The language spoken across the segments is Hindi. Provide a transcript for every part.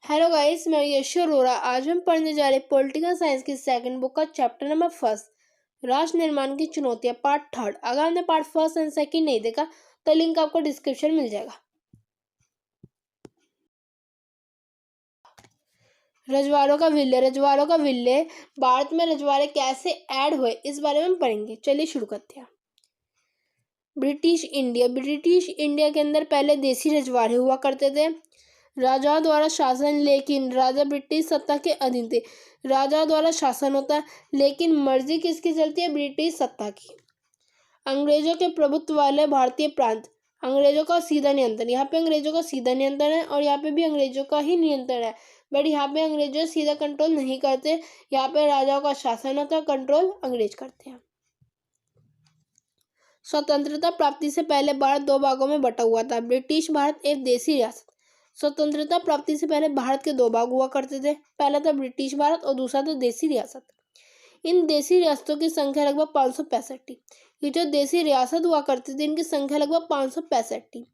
हेलो गाइस, मैं यश अरोरा। आज हम पढ़ने जा रहे पॉलिटिकल साइंस की सेकंड बुक का चैप्टर नंबर फर्स्ट, राष्ट्र निर्माण की चुनौतियां, पार्ट थर्ड। अगर आपने पार्ट फर्स्ट एंड सेकंड नहीं देखा तो लिंक आपको डिस्क्रिप्शन मिल जाएगा। रजवाड़ों का विलय भारत में रजवाड़े कैसे ऐड हुए, इस बारे में हम पढ़ेंगे। चलिए शुरू करते हैं। ब्रिटिश इंडिया के अंदर पहले देसी रजवाड़े हुआ करते थे, राजा द्वारा शासन, लेकिन राजा ब्रिटिश सत्ता के अधीन थे। राजा द्वारा शासन होता है लेकिन मर्जी किसकी चलती है? ब्रिटिश सत्ता की। अंग्रेजों के प्रभुत्व वाले भारतीय प्रांत, अंग्रेजों का सीधा नियंत्रण। यहाँ पे अंग्रेजों का सीधा नियंत्रण है और यहाँ पे भी अंग्रेजों का ही नियंत्रण है, बट यहाँ पे अंग्रेजों सीधा कंट्रोल नहीं करते। यहाँ पे राजाओं का शासन होता है, कंट्रोल अंग्रेज करते हैं। स्वतंत्रता प्राप्ति से पहले भारत दो भागों में बटा हुआ था, ब्रिटिश भारत एक देसी रियासत। स्वतंत्रता प्राप्ति से पहले भारत के दो भाग हुआ करते थे, पहला था ब्रिटिश भारत और दूसरा था देसी रियासत। इन देसी रियासतों की संख्या लगभग 565 थी। ये जो देसी रियासत हुआ करती थी, इनकी संख्या लगभग 565 थी।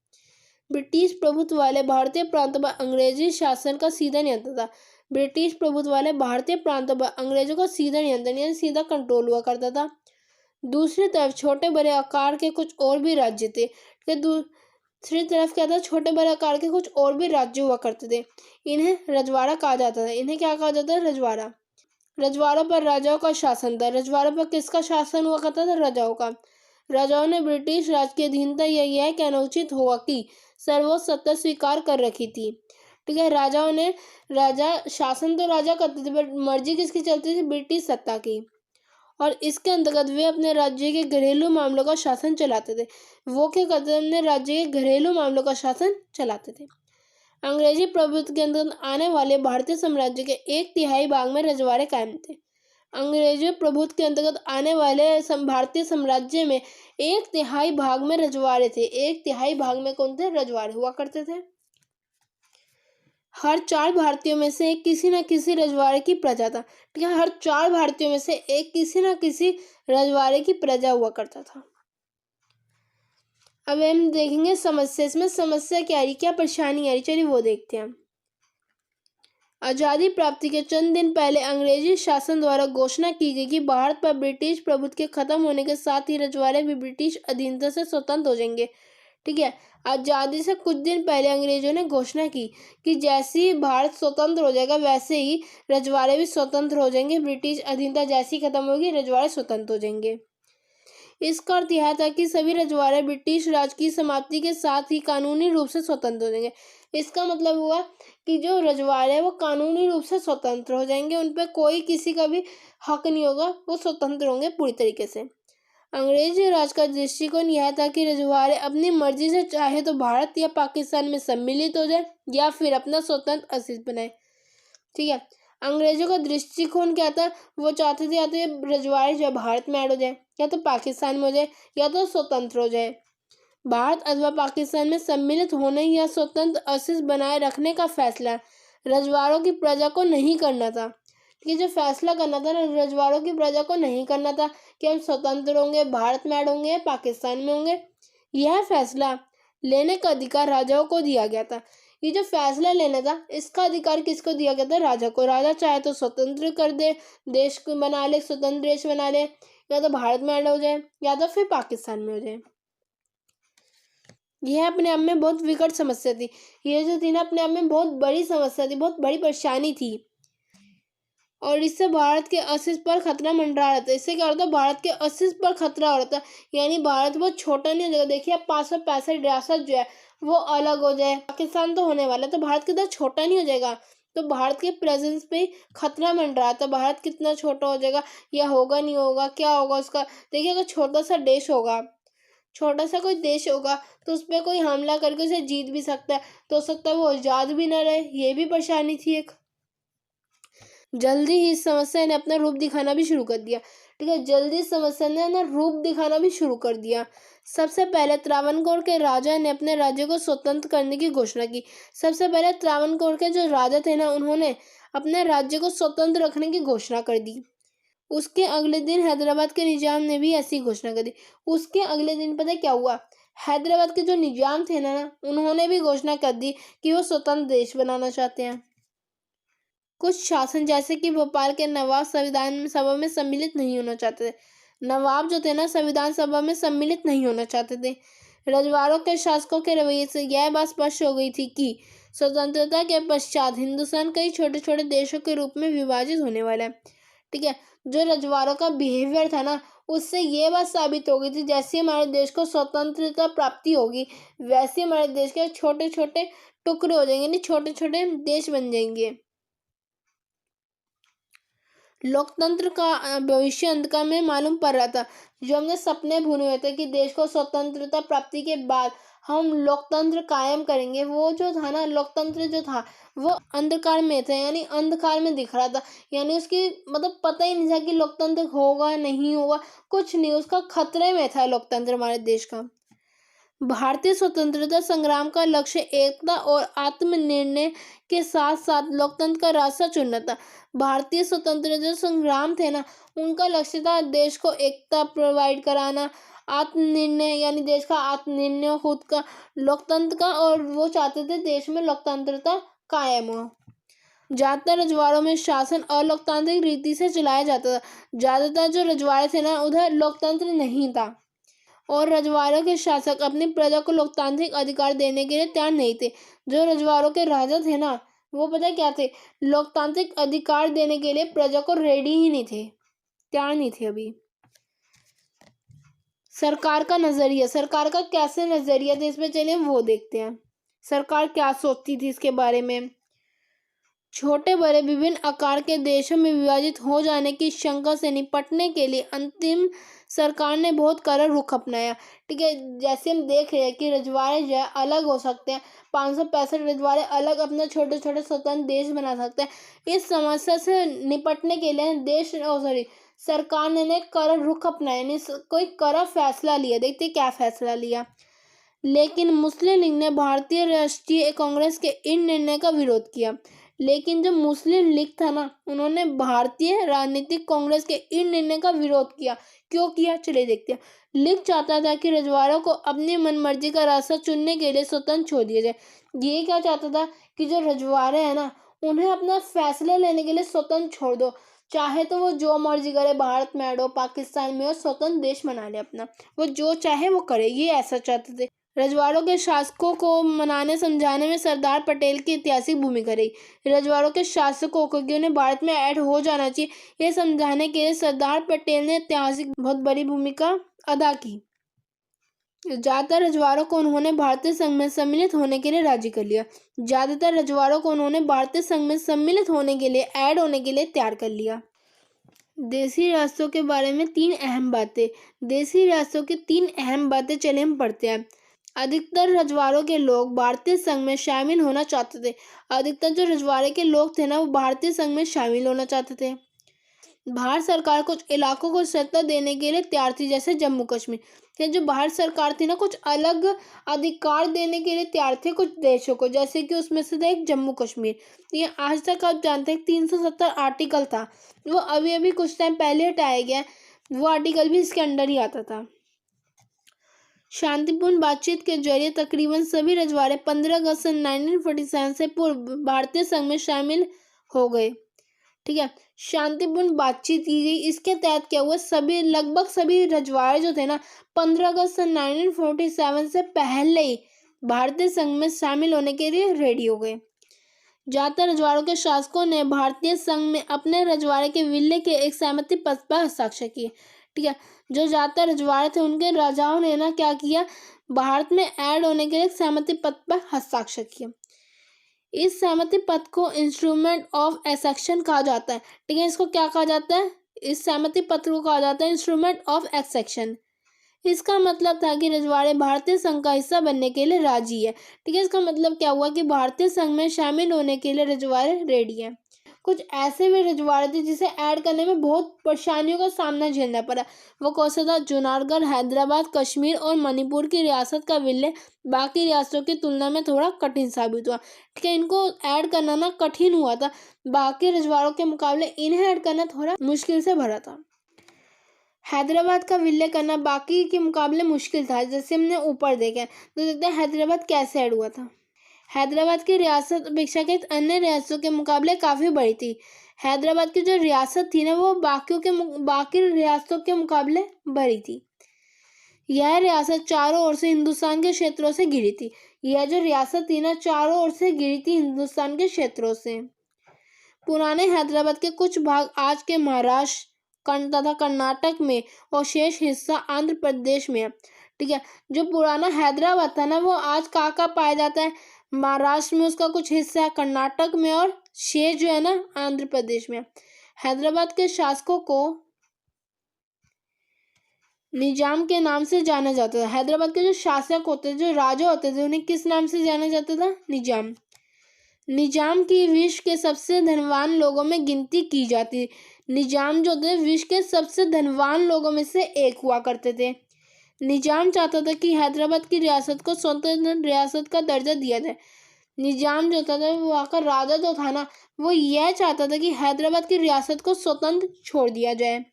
ब्रिटिश प्रभुत्व वाले भारतीय प्रांतों पर अंग्रेजी शासन का सीधा नियंत्रण था। ब्रिटिश प्रभुत्व वाले भारतीय प्रांतों पर अंग्रेजों का सीधा नियंत्रण यानी सीधा कंट्रोल हुआ करता था। दूसरी तरफ छोटे बड़े आकार के कुछ और भी राज्य थे। दूसरी तरफ क्या था? छोटे बड़े आकार के कुछ और भी राज्य हुआ करते थे। इन्हें रजवाड़ा कहा जाता था। इन्हें क्या कहा जाता है? रजवाड़ा। रजवाड़ों पर राजाओं का शासन था। रजवाड़ों पर किसका शासन हुआ करता था? राजाओं का। राजाओं ने ब्रिटिश राज की अधीनता या यह कहना उचित होगा कि सर्वोच्च सत्ता स्वीकार कर रखी थी। ठीक है, राजाओं ने शासन तो राजा करते थे, बट मर्जी किसकी चलती थी? ब्रिटिश सत्ता की। और इसके अंतर्गत वे अपने राज्य के घरेलू मामलों का शासन चलाते थे। वो क्या करते थे? अपने राज्य के घरेलू मामलों का शासन चलाते थे। अंग्रेजी प्रभुत्व के अंदर आने वाले भारतीय साम्राज्य के 1/3 भाग में रजवाड़े कायम थे। अंग्रेजी प्रभुत्व के अंतर्गत आने वाले भारतीय साम्राज्य में 1/3 भाग में रजवाड़े थे। 1/3 भाग में कौन थे? रजवाड़े हुआ करते थे। हर 4 भारतीयों में से एक किसी न किसी रजवाड़े की प्रजा था। ठीक है, हर 4 भारतीयों में से एक किसी न किसी रजवाड़े की प्रजा हुआ करता था। अब हम देखेंगे समस्या। इसमें समस्या क्या आ रही, क्या परेशानी आ रही, चलिए वो देखते हैं। आजादी प्राप्ति के चंद दिन पहले अंग्रेजी शासन द्वारा घोषणा की गई कि भारत पर ब्रिटिश प्रभुत्व के खत्म होने के साथ ही रजवाड़े भी ब्रिटिश अधीनता से स्वतंत्र हो जाएंगे। ठीक है, आजादी से कुछ दिन पहले अंग्रेजों ने घोषणा की कि जैसे ही भारत स्वतंत्र हो जाएगा वैसे ही रजवाड़े भी स्वतंत्र हो जाएंगे। ब्रिटिश अधीनता जैसी खत्म होगी, रजवाड़े स्वतंत्र हो जाएंगे। इसका अर्थ यह था कि सभी रजवाड़े ब्रिटिश राज की समाप्ति के साथ ही कानूनी रूप से स्वतंत्र हो जाएंगे। इसका मतलब हुआ कि जो रजवाड़े हैं वो कानूनी रूप से स्वतंत्र हो जाएंगे, उन पर कोई किसी का भी हक नहीं होगा, वो स्वतंत्र होंगे पूरी तरीके से। अंग्रेजी राज का दृष्टिकोण यह था कि रजवाड़े अपनी मर्जी से चाहे तो भारत या पाकिस्तान में सम्मिलित हो जाए या फिर अपना स्वतंत्र अस्तित्व बनाए। ठीक है, अंग्रेजों का दृष्टिकोण क्या था? वो चाहते थे या तो रजवाड़े जो भारत में ऐड हो जाए, या तो पाकिस्तान में हो जाए, या तो स्वतंत्र हो जाए। भारत अथवा पाकिस्तान में सम्मिलित होने या स्वतंत्र अस्तित्व बनाए रखने का फैसला रजवाड़ों की प्रजा को नहीं करना था। कि जो फैसला करना था ना, रजवाड़ों की प्रजा को नहीं करना था कि हम स्वतंत्र होंगे, भारत में ऐड होंगे, पाकिस्तान में होंगे। यह फैसला लेने का अधिकार राजाओं को दिया गया था। ये जो फैसला लेना था, इसका अधिकार किसको दिया गया था? राजा को। राजा चाहे तो स्वतंत्र कर दे, देश को बना ले, स्वतंत्र देश बना ले, या तो भारत में ऐड हो जाए या तो फिर पाकिस्तान में हो जाए। यह अपने आप में बहुत विकट समस्या थी। ये जो थी ना, अपने आप में बहुत बड़ी समस्या थी, बहुत बड़ी परेशानी थी, और इससे भारत के अस्तित्व पर खतरा मंडरा रहा था। इससे क्या होता है? भारत के अस्तित्व पर खतरा हो रहा था, यानी भारत बहुत छोटा नहीं हो जाएगा। देखिए, 565 रियासत जो है वो अलग हो जाए, पाकिस्तान तो होने वाला है, तो भारत कितना छोटा नहीं हो जाएगा। तो भारत के प्रेजेंस पे खतरा मंडरा था। भारत कितना छोटा हो जाएगा, या होगा नहीं होगा, क्या होगा उसका? देखिए, अगर छोटा सा देश होगा, छोटा सा कोई देश होगा, तो उस पर कोई हमला करके उसे जीत भी सकता है, तो हो सकता है वो आजाद भी ना रहे। ये भी परेशानी थी एक। जल्दी ही इस समस्या ने अपना रूप दिखाना भी शुरू कर दिया। ठीक है, जल्दी समस्या ने ना रूप दिखाना भी शुरू कर दिया। सबसे पहले त्रावणकोर के राजा ने अपने राज्य को स्वतंत्र करने की घोषणा की। सबसे पहले त्रावणकोर के जो राजा थे ना, उन्होंने अपने राज्य को स्वतंत्र रखने की घोषणा कर दी। उसके अगले दिन हैदराबाद के निजाम ने भी ऐसी घोषणा कर दी। उसके अगले दिन पता है क्या हुआ? हैदराबाद के जो निजाम थे ना, उन्होंने भी घोषणा कर दी कि वो स्वतंत्र देश बनाना चाहते हैं। कुछ शासन जैसे कि भोपाल के नवाब संविधान सभा में सम्मिलित नहीं होना चाहते थे। नवाब जो थे ना संविधान सभा में सम्मिलित नहीं होना चाहते थे। रजवाड़ों के शासकों के रवैये से यह बात स्पष्ट हो गई थी कि स्वतंत्रता के पश्चात हिंदुस्तान कई छोटे छोटे देशों के रूप में विभाजित होने वाला है। ठीक है, जो रजवाड़ों का बिहेवियर था ना, उससे ये बात साबित हो गई थी जैसे हमारे देश को स्वतंत्रता प्राप्ति होगी वैसे हमारे देश के छोटे छोटे टुकड़े हो जाएंगे, नहीं छोटे छोटे देश बन जाएंगे। लोकतंत्र का भविष्य अंधकार में मालूम पड़ रहा था। जो हमने सपने बुने हुए थे कि देश को स्वतंत्रता प्राप्ति के बाद हम लोकतंत्र कायम करेंगे, वो जो था ना लोकतंत्र जो था वो अंधकार में था, यानी अंधकार में दिख रहा था। यानी उसकी मतलब पता ही नहीं था कि लोकतंत्र होगा नहीं होगा, कुछ नहीं, उसका खतरे में था लोकतंत्र हमारे देश का। भारतीय स्वतंत्रता संग्राम का लक्ष्य एकता और आत्मनिर्णय के साथ साथ लोकतंत्र का रास्ता चुनना था। भारतीय स्वतंत्रता संग्राम थे ना, उनका लक्ष्य था देश को एकता प्रोवाइड कराना, आत्मनिर्णय यानी देश का आत्मनिर्णय खुद का, लोकतंत्र का, और वो चाहते थे देश में लोकतंत्रता कायम हो। ज्यादातर रजवाड़ों में शासन अलोकतांत्रिक रीति से चलाया जाता था। ज्यादातर जो रजवाड़े थे ना उधर लोकतंत्र नहीं था और रजवाड़ों के शासक अपनी प्रजा को लोकतांत्रिक अधिकार देने के लिए तैयार नहीं थे। जो रजवाड़ों के राजा थे ना, वो पता क्या थे, लोकतांत्रिक अधिकार देने के लिए प्रजा को रेडी ही नहीं थे, तैयार नहीं थे अभी। सरकार का नजरिया, सरकार का कैसे नजरिया था इस पे चलिए वो देखते हैं। सरकार क्या सोचती थी इसके बारे में। छोटे बड़े विभिन्न आकार के देशों में विभाजित हो जाने की शंका से निपटने के लिए अंतिम सरकार ने बहुत कड़ा रुख अपनाया। ठीक है, जैसे हम देख रहे हैं कि रजवाड़े जो है अलग हो सकते हैं, 565 रजवाड़े अलग अपना छोटे छोटे स्वतंत्र देश बना सकते हैं। इस समस्या से निपटने के लिए सरकार ने कड़ा रुख अपनाया, कोई कड़ा फैसला लिया। देखते क्या फैसला लिया। लेकिन मुस्लिम लीग ने भारतीय राष्ट्रीय कांग्रेस के इन निर्णय का विरोध किया। लेकिन जो मुस्लिम लीग था ना, उन्होंने भारतीय राजनीतिक कांग्रेस के इन निर्णय का विरोध किया। क्यों किया, चलिए देखते हैं। लीग चाहता था कि रजवाड़ों को अपनी मनमर्जी का रास्ता चुनने के लिए स्वतंत्र छोड़ दिया जाए। ये क्या चाहता था कि जो रजवाड़े हैं ना, उन्हें अपना फैसला लेने के लिए स्वतंत्र छोड़ दो, चाहे तो वो जो मर्जी करे, भारत में ऐड हो, पाकिस्तान में हो, स्वतंत्र देश बना ले अपना, वो जो चाहे वो करे, ये ऐसा चाहते थे। रजवाड़ों के शासकों को मनाने समझाने में सरदार पटेल की ऐतिहासिक भूमिका रही। रजवाड़ों के शासकों को कि उन्हें भारत में ऐड हो जाना चाहिए, ये समझाने के लिए सरदार पटेल ने ऐतिहासिक बहुत बड़ी भूमिका अदा की। ज्यादातर रजवाड़ों को उन्होंने भारतीय संघ में सम्मिलित होने के लिए राजी कर लिया। ज्यादातर रजवाड़ों को उन्होंने भारतीय संघ में सम्मिलित होने के लिए, ऐड होने के लिए तैयार कर लिया। देसी रियासतों के बारे में 3 अहम बातें। देसी रियासतों की 3 अहम बातें चले हम पढ़ते हैं। अधिकतर रजवाड़ों के लोग भारतीय संघ में शामिल होना चाहते थे। अधिकतर जो रजवाड़े के लोग थे ना, वो भारतीय संघ में शामिल होना चाहते थे। भारत सरकार कुछ इलाकों को सत्ता देने के लिए तैयार थी, जैसे जम्मू कश्मीर। ये जो भारत सरकार थी ना, कुछ अलग अधिकार देने के लिए तैयार थे कुछ देशों को, जैसे कि उसमें से था एक जम्मू कश्मीर। ये आज तक आप जानते हैं 370 आर्टिकल था, वो अभी अभी कुछ टाइम पहले हटाया गया, वो आर्टिकल भी इसके अंडर ही आता था। शांतिपूर्ण बातचीत के जरिए तकरीबन सभी रजवाड़े 15 अगस्त 1947 से पूर्व भारतीय संघ में शामिल हो गए। ठीक है, शांतिपूर्ण बातचीत की गई। इसके तहत क्या हुआ, सभी लगभग सभी रजवाड़े जो थे ना 15 अगस्त 1947 से पहले ही भारतीय संघ में शामिल होने के लिए रेडी हो गए। ज्यादातर रजवाड़ों के शासकों ने भारतीय संघ में अपने रजवाड़े के विलय के एक सहमति पत्र पर हस्ताक्षर किए। ठीक है, जो ज्यादातर रजवाड़े थे उनके राजाओं ने ना क्या किया, भारत में ऐड होने के लिए एक सहमति पत्र पर हस्ताक्षर किया। इस सहमति पत्र को इंस्ट्रूमेंट ऑफ एक्सेशन कहा जाता है। ठीक है, इसको क्या कहा जाता है, इस सहमति पत्र को कहा जाता है इंस्ट्रूमेंट ऑफ एक्सेशन। इसका मतलब था कि रजवाड़े भारतीय संघ का हिस्सा बनने के लिए राजी है। ठीक है, इसका मतलब क्या हुआ कि भारतीय संघ में शामिल होने के लिए रजवाड़े रेडी है। कुछ ऐसे भी रजवाड़े थे जिसे ऐड करने में बहुत परेशानियों का सामना झेलना पड़ा। वो कौन सा था, जूनागढ़, हैदराबाद, कश्मीर और मणिपुर की रियासत का विलय बाकी रियासतों की तुलना में थोड़ा कठिन साबित हुआ। ठीक है, इनको ऐड करना ना कठिन हुआ था, बाकी रजवाड़ों के मुकाबले इन्हें ऐड करना थोड़ा मुश्किल से भरा था। हैदराबाद का विलय करना बाकी के मुकाबले मुश्किल था, जैसे हमने ऊपर देखा। तो देखते हैं हैदराबाद कैसे ऐड हुआ था। हैदराबाद की रियासत अपेक्षाकृत अन्य रियासतों के मुकाबले काफ़ी बड़ी थी। हैदराबाद की जो रियासत थी ना वो बाकी रियासतों के मुकाबले बड़ी थी। यह रियासत चारों ओर से हिंदुस्तान के क्षेत्रों से घिरी थी। यह जो रियासत थी ना चारों ओर से घिरी थी हिंदुस्तान के क्षेत्रों से। पुराने हैदराबाद के कुछ भाग आज के महाराष्ट्र तथा कर्नाटक में और शेष हिस्सा आंध्र प्रदेश में है। ठीक है, जो पुराना हैदराबाद था ना वो आज कहाँ पाया जाता है? महाराष्ट्र में उसका कुछ हिस्सा है, कर्नाटक में, और शेष जो है ना आंध्र प्रदेश में। हैदराबाद के शासकों को निजाम के नाम से जाना जाता था। हैदराबाद के जो शासक होते थे, जो राजा होते थे, उन्हें किस नाम से जाना जाता था? निजाम। निजाम की विश्व के सबसे धनवान लोगों में गिनती की जाती। निजाम जो थे विश्व के सबसे धनवान लोगों में से एक हुआ करते थे। निजाम चाहता था कि हैदराबाद की रियासत को स्वतंत्र रियासत का दर्जा दिया जाए। निजाम जो था वो आकर राजा जो था ना वो यह चाहता था कि हैदराबाद की रियासत को स्वतंत्र छोड़ दिया जाए।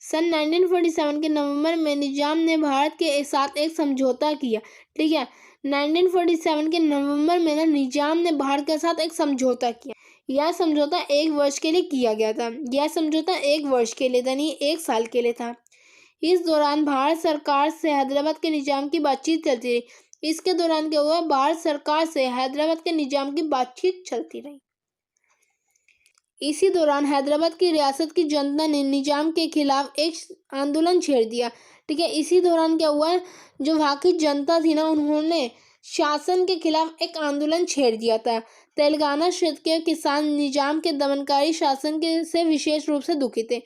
सन 1947 के नवंबर में निजाम ने भारत के साथ एक समझौता किया। ठीक है, 1947 के नवंबर में ना निजाम ने भारत के साथ एक समझौता किया। यह समझौता 1 वर्ष के लिए किया गया था। यह समझौता 1 वर्ष के लिए था, नहीं 1 साल के लिए था। इस दौरान भारत सरकार से हैदराबाद के निजाम की बातचीत चलती रही। इसके दौरान क्या हुआ? भारत सरकार से हैदराबाद के निजाम की बातचीत चलती रही। इसी दौरान हैदराबाद की रियासत की जनता ने निजाम के खिलाफ एक आंदोलन छेड़ दिया। ठीक है, इसी दौरान क्या हुआ? जो वहाँ की जनता थी ना उन्होंने शासन के खिलाफ एक आंदोलन छेड़ दिया था। तेलंगाना क्षेत्र के किसान निजाम के दमनकारी शासन के से विशेष रूप से दुखी थे।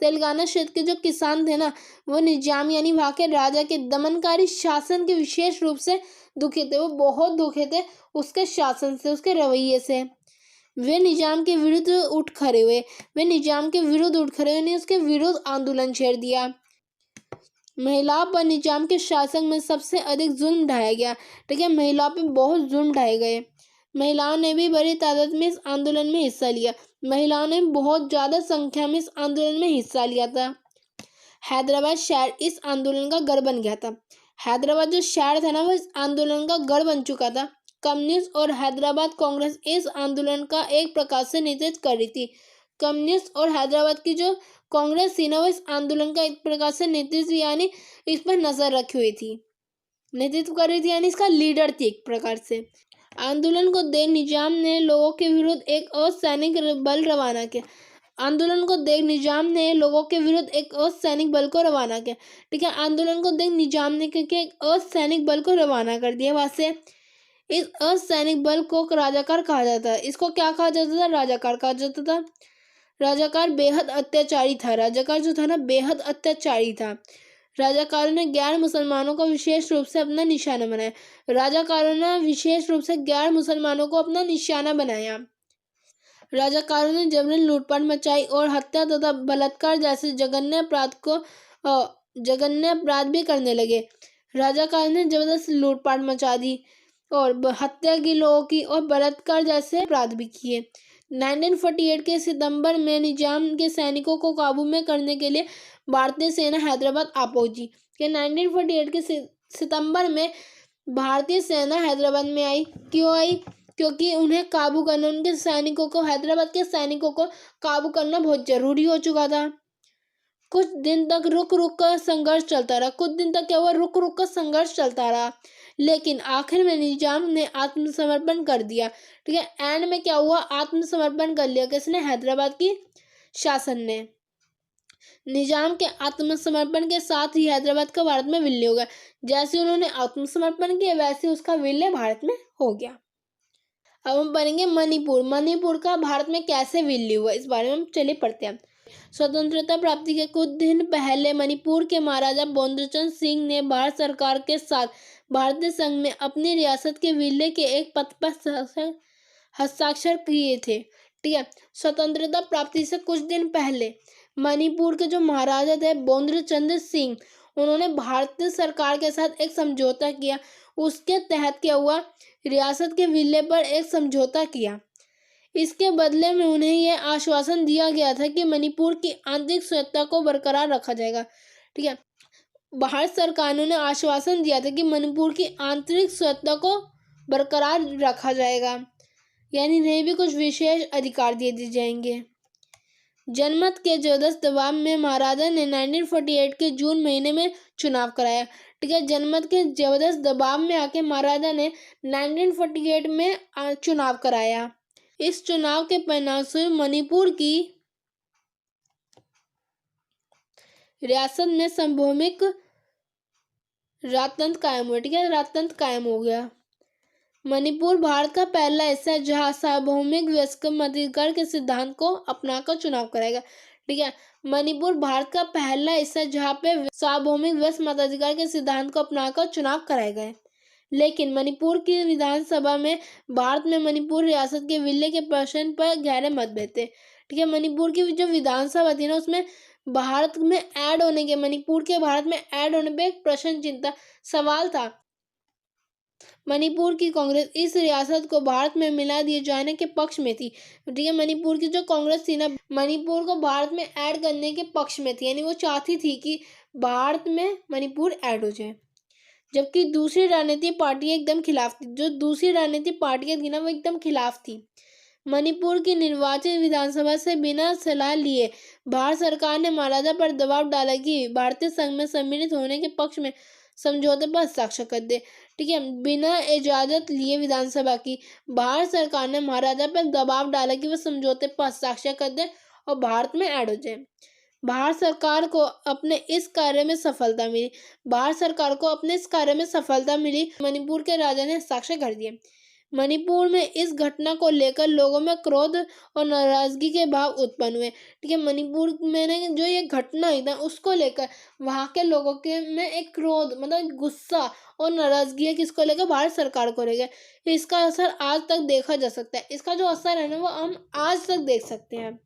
तेलंगाना क्षेत्र के जो किसान थे ना वो निजाम यानी वहाँ के राजा के दमनकारी शासन के विशेष रूप से दुखी थे। वो बहुत दुखी थे उसके शासन से, उसके रवैये से। वे निजाम के विरुद्ध उठ खड़े हुए। उसके विरुद्ध आंदोलन छेड़ दिया। महिलाओं पर निजाम के शासन में सबसे अधिक जुल्म ढाया गया। ठीक है, महिलाओं पर बहुत जुल्म ढाए गए। महिलाओं ने भी बड़ी तादाद में इस आंदोलन में हिस्सा लिया। महिलाओं ने बहुत ज़्यादा संख्या में इस आंदोलन में हिस्सा लिया था। हैदराबाद शहर इस आंदोलन का गढ़ बन गया था। हैदराबाद जो शहर था ना वो इस आंदोलन का गढ़ बन चुका था। कम्युनिस्ट और हैदराबाद कांग्रेस इस आंदोलन का एक प्रकार से नेतृत्व कर रही थी। कम्युनिस्ट और हैदराबाद की जो कांग्रेस थी ना वो इस आंदोलन का एक प्रकार से नेतृत्व यानी इस पर नजर रखी हुई थी, नेतृत्व कर रही थी यानी इसका लीडर थी एक प्रकार से। आंदोलन को देख निजाम ने लोगों के विरुद्ध एक असैनिक बल रवाना किया। आंदोलन को देख निजाम ने लोगों के विरुद्ध एक असैनिक बल को रवाना किया। ठीक है, आंदोलन को देख निजाम ने एक असैनिक बल को रवाना कर दिया वहां से। इस असैनिक बल को राजाकार कहा जाता है। इसको क्या कहा जाता था? राजाकार कहा जाता था। राजाकार बेहद अत्याचारी था। राजाकार जो था ना बेहद अत्याचारी था। राजाकारों ने गैर मुसलमानों को विशेष रूप से अपना निशाना बनाया। राजाकारों ने विशेष रूप से गैर मुसलमानों को अपना निशाना बनाया। राजाकारों ने जबरन लूटपाट मचाई और हत्या तथा बलात्कार जैसे जघन्य अपराध भी करने लगे। राजाकारों ने जबरदस्त लूटपाट मचा दी और हत्या की लोगों की और बलात्कार जैसे अपराध भी किए। 1948 के सितंबर में निजाम के सैनिकों को काबू में करने के लिए भारतीय सेना हैदराबाद आ पहुंची। 1948 के सितंबर में भारतीय सेना हैदराबाद में आई। क्यों आई? क्योंकि उन्हें काबू करना, उनके सैनिकों को, हैदराबाद के सैनिकों को काबू करना बहुत जरूरी हो चुका था। कुछ दिन तक रुक रुक कर संघर्ष चलता रहा। रुक रुक कर संघर्ष चलता रहा, लेकिन आखिर में निजाम ने आत्मसमर्पण कर दिया। ठीक है, एंड में क्या हुआ? आत्मसमर्पण कर लिया। किसने? हैदराबाद की शासन ने। निजाम के आत्मसमर्पण के साथ ही हैदराबाद का भारत में विलय हो गया। जैसे उन्होंने आत्मसमर्पण किया वैसे उसका विलय भारत में हो गया। अब हम पढ़ेंगे मणिपुर। मणिपुर का भारत में कैसे विलय हुआ इस बारे में हम चलिए पढ़ते हैं। स्वतंत्रता प्राप्ति के कुछ दिन पहले मणिपुर के महाराजा बौद्रचंद सिंह ने भारत सरकार के साथ भारतीय संघ में अपनी रियासत के विलय के एक पत्र पर हस्ताक्षर किए थे। ठीक है, स्वतंत्रता प्राप्ति से कुछ दिन पहले मणिपुर के जो महाराजा थे बौद्रचंद सिंह, उन्होंने भारतीय सरकार के साथ एक समझौता किया। उसके तहत क्या हुआ? रियासत के विलय पर एक समझौता किया। इसके बदले में उन्हें यह आश्वासन दिया गया था कि मणिपुर की आंतरिक सुरक्षा को बरकरार रखा जाएगा। ठीक है, भारत सरकार ने आश्वासन दिया था कि मणिपुर की आंतरिक सुरक्षा को बरकरार रखा जाएगा, यानी इन्हें भी कुछ विशेष अधिकार दे दिए जाएंगे। जनमत के जबरदस्त दबाव में महाराजा ने 1948 के जून महीने में चुनाव कराया। ठीक है, जनमत के जबरदस्त दबाव में आके महाराजा ने 1948 में चुनाव कराया। इस चुनाव के परिणाम से मणिपुर की रियासत में सार्वभौमिक राजतंत्र कायम हुआ। ठीक है, राजतंत्र कायम हो गया। मणिपुर भारत का पहला हिस्सा है जहां सार्वभौमिक वयस्क मताधिकार के सिद्धांत को अपनाकर चुनाव कराएगा। ठीक है, मणिपुर भारत का पहला हिस्सा है जहां पे सार्वभौमिक वयस्क मताधिकार के सिद्धांत को अपनाकर चुनाव कराएगा। लेकिन मणिपुर की विधानसभा में भारत में मणिपुर रियासत के विलय के प्रश्न पर गहरे मतभेद थे। ठीक है, मणिपुर की जो विधानसभा थी ना, उसमें भारत में ऐड होने के मणिपुर के भारत में ऐड होने पे एक प्रश्न चिन्ह था, सवाल था। मणिपुर की कांग्रेस इस रियासत को भारत में मिला दिए जाने के पक्ष में थी। ठीक है, मणिपुर की जो कांग्रेस थी ना, मणिपुर को भारत में ऐड करने के पक्ष में थी, यानी वो चाहती थी कि भारत में मणिपुर ऐड हो जाए। जबकि दूसरी राजनीतिक पार्टियां एकदम खिलाफ थी। जो दूसरी राजनीतिक पार्टियां थी ना, वो एकदम खिलाफ थी। मणिपुर की निर्वाचित विधानसभा से बिना सलाह लिए भारत सरकार ने महाराजा पर दबाव डाला कि भारतीय संघ में सम्मिलित होने के पक्ष में समझौते पर हस्ताक्षर कर दे। ठीक है, बिना इजाजत लिए विधानसभा की भारत सरकार ने महाराजा पर दबाव डाला कि वह समझौते पर हस्ताक्षर कर दे और भारत में ऐड हो जाए। भारत सरकार को अपने इस कार्य में सफलता मिली। मणिपुर के राजा ने हस्ताक्षर कर दिए। मणिपुर में इस घटना को लेकर लोगों में क्रोध और नाराजगी के भाव उत्पन्न हुए। ठीक है, मणिपुर में जो ये घटना हुई ना, उसको लेकर वहां के लोगों के में एक क्रोध, मतलब गुस्सा और नाराजगी है। किसको लेकर? भारत सरकार को लेकर। इसका असर आज तक देखा जा सकता है। इसका जो असर है ना, वो हम आज तक देख सकते हैं।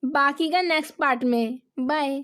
बाकी का नेक्स्ट पार्ट में। बाय।